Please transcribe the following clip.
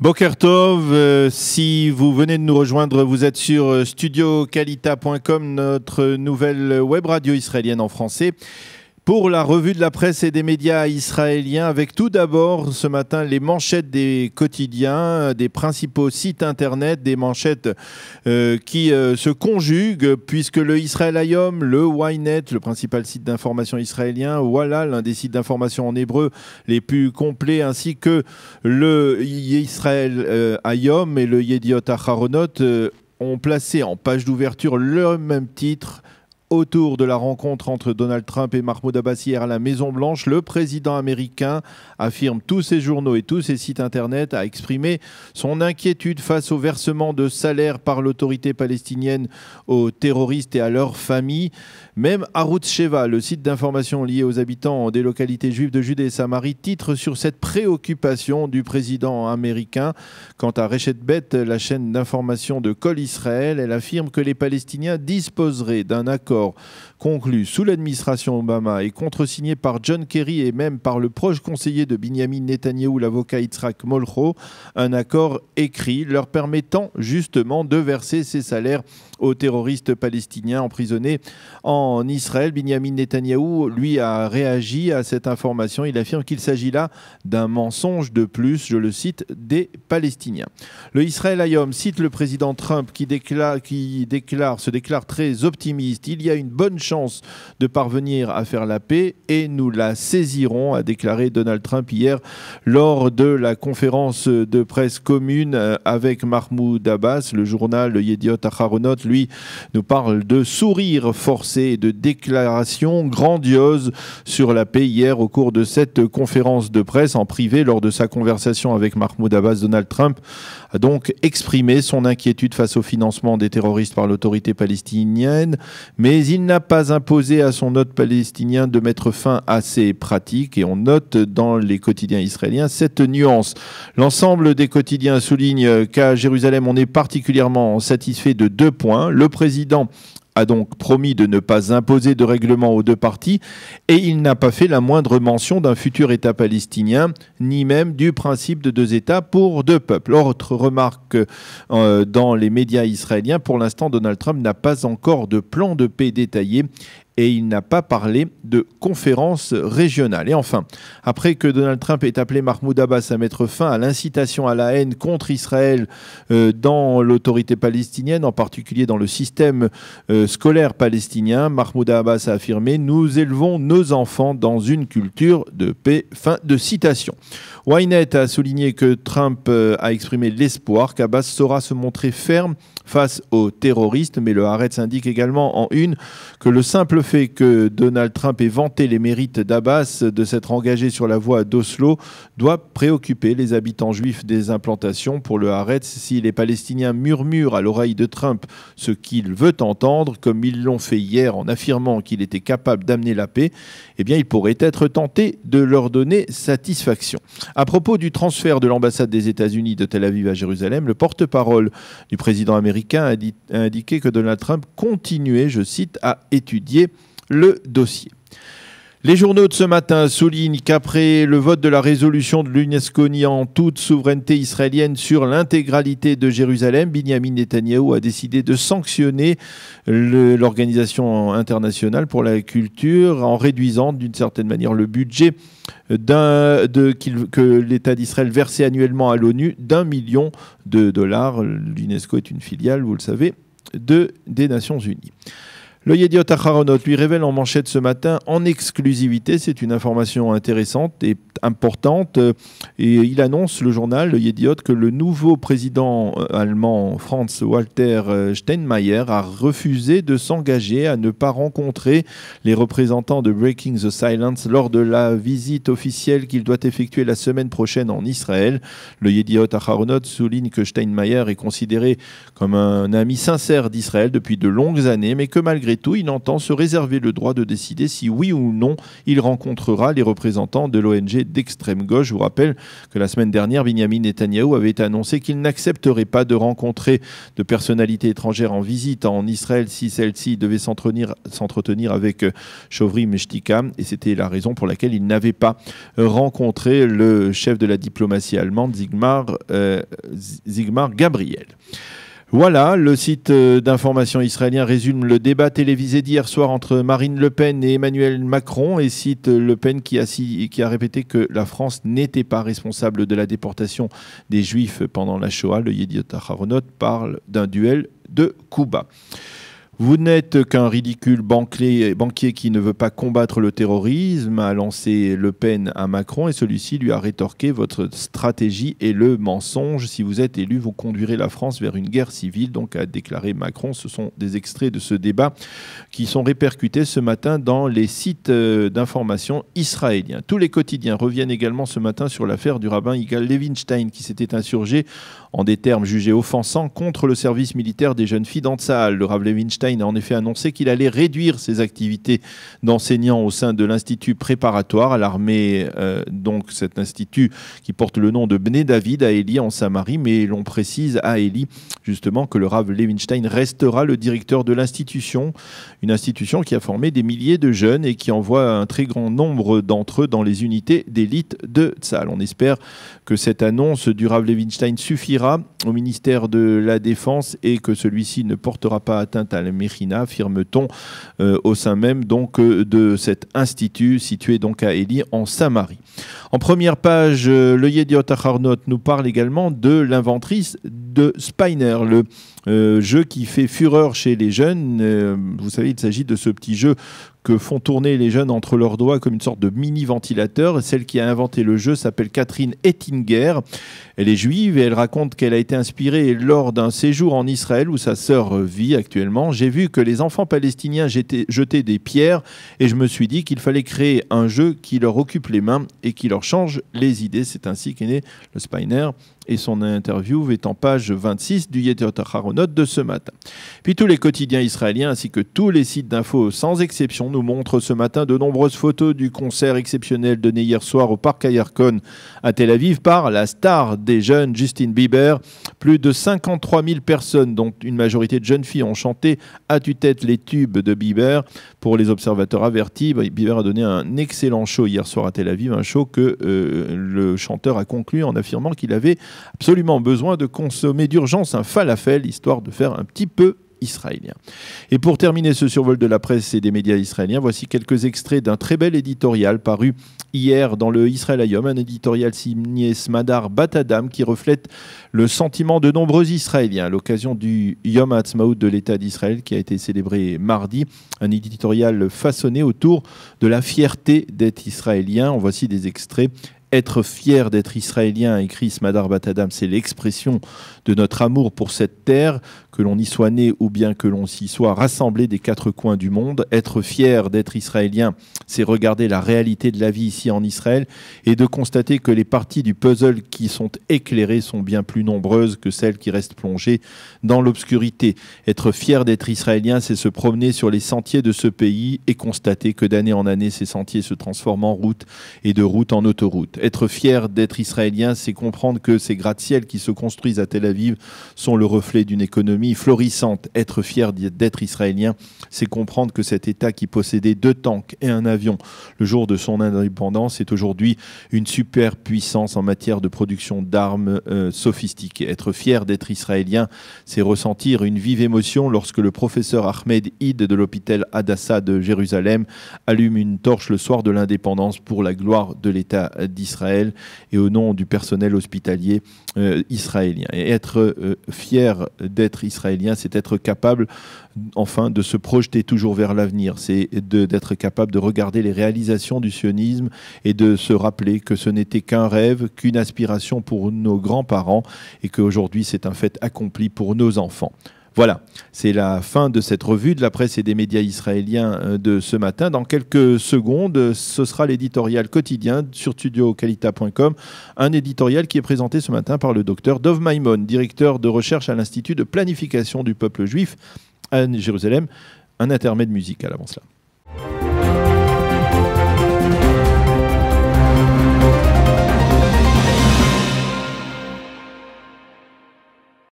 Boker Tov, si vous venez de nous rejoindre, vous êtes sur studiokalita.com, notre nouvelle web radio israélienne en français, pour la revue de la presse et des médias israéliens, avec tout d'abord ce matin les manchettes des quotidiens, des principaux sites internet, des manchettes qui se conjuguent, puisque le Israël Hayom, le Ynet, le principal site d'information israélien, voilà l'un des sites d'information en hébreu les plus complets, ainsi que le Israël Hayom et le Yediot Aharonot ont placé en page d'ouverture le même titre. Autour de la rencontre entre Donald Trump et Mahmoud Abbas hier à la Maison-Blanche, le président américain, affirme tous ses journaux et tous ses sites internet, a exprimé son inquiétude face au versement de salaires par l'autorité palestinienne aux terroristes et à leurs familles. Même Arutz Sheva, le site d'information lié aux habitants des localités juives de Judée et Samarie, titre sur cette préoccupation du président américain. Quant à Reshet Bet, la chaîne d'information de Kol Israël, elle affirme que les Palestiniens disposeraient d'un accord conclu sous l'administration Obama et contresigné par John Kerry et même par le proche conseiller de Binyamin Netanyahou, l'avocat Yitzhak Molcho, un accord écrit leur permettant justement de verser ces salaires aux terroristes palestiniens emprisonnés en Israël. Binyamin Netanyahou, lui, a réagi à cette information. Il affirme qu'il s'agit là d'un mensonge de plus, je le cite, des Palestiniens. Le Israël Hayom cite le président Trump qui se déclare très optimiste. Il y a une bonne chance de parvenir à faire la paix et nous la saisirons, a déclaré Donald Trump hier lors de la conférence de presse commune avec Mahmoud Abbas. Le journal le Yediot Aharonot, lui, nous parle de sourires forcés et de déclarations grandioses sur la paix hier au cours de cette conférence de presse en privé. Lors de sa conversation avec Mahmoud Abbas, Donald Trump a donc exprimé son inquiétude face au financement des terroristes par l'autorité palestinienne, mais il n'a pas imposé à son hôte palestinien de mettre fin à ces pratiques, et on note dans les quotidiens israéliens cette nuance. L'ensemble des quotidiens souligne qu'à Jérusalem, on est particulièrement satisfait de 2 points. Le président a donc promis de ne pas imposer de règlement aux 2 parties et il n'a pas fait la moindre mention d'un futur État palestinien, ni même du principe de 2 États pour 2 peuples. Autre remarque dans les médias israéliens, pour l'instant, Donald Trump n'a pas encore de plan de paix détaillé et il n'a pas parlé de conférence régionale. Et enfin, après que Donald Trump ait appelé Mahmoud Abbas à mettre fin à l'incitation à la haine contre Israël dans l'autorité palestinienne, en particulier dans le système scolaire palestinien, Mahmoud Abbas a affirmé « Nous élevons nos enfants dans une culture de paix ». Fin de citation. Ynet a souligné que Trump a exprimé l'espoir qu'Abbas saura se montrer ferme face aux terroristes, mais le Haaretz indique également en une que le simple fait que Donald Trump ait vanté les mérites d'Abbas de s'être engagé sur la voie d'Oslo doit préoccuper les habitants juifs des implantations. Pour le Haaretz, si les Palestiniens murmurent à l'oreille de Trump ce qu'il veut entendre, comme ils l'ont fait hier en affirmant qu'il était capable d'amener la paix, eh bien il pourrait être tenté de leur donner satisfaction. À propos du transfert de l'ambassade des États-Unis de Tel Aviv à Jérusalem, le porte-parole du président américain a indiqué que Donald Trump continuait, je cite, à étudier le dossier. Les journaux de ce matin soulignent qu'après le vote de la résolution de l'UNESCO niant toute souveraineté israélienne sur l'intégralité de Jérusalem, Binyamin Netanyahou a décidé de sanctionner l'Organisation internationale pour la culture en réduisant d'une certaine manière le budget que l'État d'Israël versait annuellement à l'ONU d'1 million de dollars. L'UNESCO est une filiale, vous le savez, des Nations Unies. Le Yediot Aharonot lui révèle en manchette ce matin en exclusivité, c'est une information intéressante et importante, et il annonce, le journal, le Yediot, que le nouveau président allemand Franz-Walter Steinmeier a refusé de s'engager à ne pas rencontrer les représentants de Breaking the Silence lors de la visite officielle qu'il doit effectuer la semaine prochaine en Israël. Le Yediot Aharonot souligne que Steinmeier est considéré comme un ami sincère d'Israël depuis de longues années, mais que malgré tout, il entend se réserver le droit de décider si oui ou non il rencontrera les représentants de l'ONG d'extrême gauche. Je vous rappelle que la semaine dernière, Benyamin Netanyahou avait annoncé qu'il n'accepterait pas de rencontrer de personnalités étrangères en visite en Israël si celle-ci devait s'entretenir avec Shovri Meshtika. Et c'était la raison pour laquelle il n'avait pas rencontré le chef de la diplomatie allemande, Sigmar Gabriel. Voilà, le site d'information israélien résume le débat télévisé d'hier soir entre Marine Le Pen et Emmanuel Macron et cite Le Pen qui a répété que la France n'était pas responsable de la déportation des Juifs pendant la Shoah. Le Yediot Aharonot parle d'un duel de coups bas. Vous n'êtes qu'un ridicule banquier qui ne veut pas combattre le terrorisme, a lancé Le Pen à Macron et celui-ci lui a rétorqué: votre stratégie est le mensonge. Si vous êtes élu, vous conduirez la France vers une guerre civile, donc a déclaré Macron. Ce sont des extraits de ce débat qui sont répercutés ce matin dans les sites d'information israéliens. Tous les quotidiens reviennent également ce matin sur l'affaire du rabbin Yigal Levinstein qui s'était insurgé en des termes jugés offensants contre le service militaire des jeunes filles dans Tsahal. Le rabbin Levinstein a en effet annoncé qu'il allait réduire ses activités d'enseignant au sein de l'institut préparatoire à l'armée, donc cet institut qui porte le nom de Bnei David à Élie en Samarie, mais l'on précise à Élie justement que le rabbin Levinstein restera le directeur de l'institution, une institution qui a formé des milliers de jeunes et qui envoie un très grand nombre d'entre eux dans les unités d'élite de Tsahal. On espère que cette annonce du rabbin Levinstein suffira au ministère de la Défense et que celui-ci ne portera pas atteinte à la Mechina, affirme-t-on au sein même donc de cet institut situé donc à Élie en Samarie. En première page, le Yediot Aharonot nous parle également de l'inventrice de Spiner, le jeu qui fait fureur chez les jeunes. Vous savez, il s'agit de ce petit jeu que font tourner les jeunes entre leurs doigts comme une sorte de mini-ventilateur. Celle qui a inventé le jeu s'appelle Catherine Ettinger. Elle est juive et elle raconte qu'elle a été inspirée lors d'un séjour en Israël où sa sœur vit actuellement. J'ai vu que les enfants palestiniens jetaient des pierres et je me suis dit qu'il fallait créer un jeu qui leur occupe les mains et qui leur change les idées. C'est ainsi qu'est né le Spiner. Et son interview est en page 26 du Yediot Aharonot de ce matin. Puis tous les quotidiens israéliens ainsi que tous les sites d'infos sans exception nous montrent ce matin de nombreuses photos du concert exceptionnel donné hier soir au Parc Ayarkon à Tel Aviv par la star des jeunes Justin Bieber. Plus de 53 000 personnes, dont une majorité de jeunes filles, ont chanté à tue-tête les tubes de Bieber. Pour les observateurs avertis, Bieber a donné un excellent show hier soir à Tel Aviv, un show que le chanteur a conclu en affirmant qu'il avait absolument besoin de consommer d'urgence un falafel, histoire de faire un petit peu israélien. Et pour terminer ce survol de la presse et des médias israéliens, voici quelques extraits d'un très bel éditorial paru hier dans le Israël Hayom, un éditorial signé Smadar Bat-Adam qui reflète le sentiment de nombreux Israéliens à l'occasion du Yom HaAtzmaut de l'État d'Israël qui a été célébré mardi. Un éditorial façonné autour de la fierté d'être israélien. En voici des extraits. Être fier d'être israélien, écrit Smadar Bat-Adam, c'est l'expression de notre amour pour cette terre, que l'on y soit né ou bien que l'on s'y soit rassemblé des quatre coins du monde. Être fier d'être israélien, c'est regarder la réalité de la vie ici en Israël et de constater que les parties du puzzle qui sont éclairées sont bien plus nombreuses que celles qui restent plongées dans l'obscurité. Être fier d'être israélien, c'est se promener sur les sentiers de ce pays et constater que d'année en année, ces sentiers se transforment en route et de route en autoroute. Être fier d'être israélien, c'est comprendre que ces gratte-ciels qui se construisent à Tel Aviv sont le reflet d'une économie florissante. Être fier d'être israélien, c'est comprendre que cet État qui possédait 2 tanks et un avion le jour de son indépendance est aujourd'hui une superpuissance en matière de production d'armes sophistiquées. Être fier d'être israélien, c'est ressentir une vive émotion lorsque le professeur Ahmed Id de l'hôpital Hadassah de Jérusalem allume une torche le soir de l'indépendance pour la gloire de l'État d'Israël et au nom du personnel hospitalier israélien. Et être fier d'être israélien, c'est être capable enfin de se projeter toujours vers l'avenir, c'est d'être capable de regarder les réalisations du sionisme et de se rappeler que ce n'était qu'un rêve, qu'une aspiration pour nos grands-parents et qu'aujourd'hui c'est un fait accompli pour nos enfants. Voilà, c'est la fin de cette revue de la presse et des médias israéliens de ce matin. Dans quelques secondes, ce sera l'éditorial quotidien sur studiocalita.com, un éditorial qui est présenté ce matin par le docteur Dov Maimon, directeur de recherche à l'Institut de planification du peuple juif à Jérusalem. Un intermède musical avant cela.